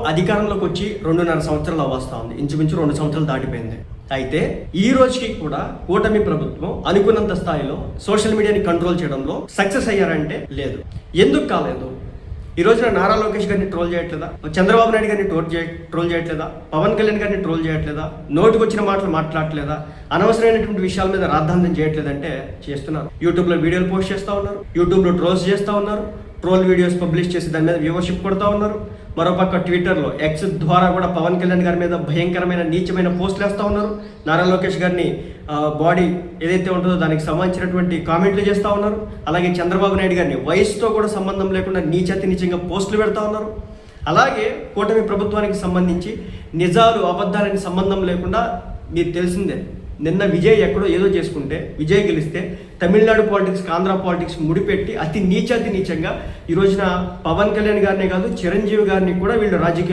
అధికారంలోకి వచ్చి 2.5 సంవత్సరాలు అవస్థ ఉంది, ఇంచుమించు 2 సంవత్సరాలు దాటిపోయింది. అయితే ఈ రోజుకి కూడా కూటమి ప్రభుత్వం అనుకున్నంత స్థాయిలో సోషల్ మీడియాని కంట్రోల్ చేయడంలో సక్సెస్ అయ్యారంటే లేదు. ఎందుకు కాలేదు? ఈ రోజున నారా లోకేష్ గారిని ట్రోల్ చేయట్లేదా? చంద్రబాబు నాయుడు గారిని ట్రోల్ చేయట్లేదా? పవన్ కళ్యాణ్ గారిని ట్రోల్ చేయట్లేదా? నోటికి వచ్చిన మాటలు మాట్లాడట్లేదా? అనవసరమైనటువంటి విషయాల మీద రాద్ధాంతం చేయట్లేదంటే చేస్తున్నారు. యూట్యూబ్లో వీడియోలు పోస్ట్ చేస్తూ ఉన్నారు, యూట్యూబ్లో ట్రోల్స్ చేస్తూ ఉన్నారు, ట్రోల్ వీడియోస్ పబ్లిష్ చేసి దాని మీద వ్యూవర్షిప్ కొడతా ఉన్నారు. మరోపక్క ట్విట్టర్లో ఎక్స్ ద్వారా కూడా పవన్ కళ్యాణ్ గారి మీద భయంకరమైన నీచమైన పోస్టులు వేస్తూ ఉన్నారు. నారా లోకేష్ గారిని బాడీ ఏదైతే ఉంటుందో దానికి సంబంధించినటువంటి కామెంట్లు చేస్తూ ఉన్నారు. అలాగే చంద్రబాబు నాయుడు గారిని వయసుతో కూడా సంబంధం లేకుండా నీచంగా పోస్టులు పెడతా ఉన్నారు. అలాగే కూటమి ప్రభుత్వానికి సంబంధించి నిజాలు అబద్ధాలని సంబంధం లేకుండా మీరు తెలిసిందే, నిన్న విజయ్ ఎక్కడో ఏదో చేసుకుంటే విజయ్ గెలిస్తే తమిళనాడు పాలిటిక్స్ ఆంధ్ర పాలిటిక్స్ ముడిపెట్టి అతి నీచంగా ఈ రోజున పవన్ కళ్యాణ్ గారినే కాదు చిరంజీవి గారిని కూడా వీళ్ళు రాజకీయ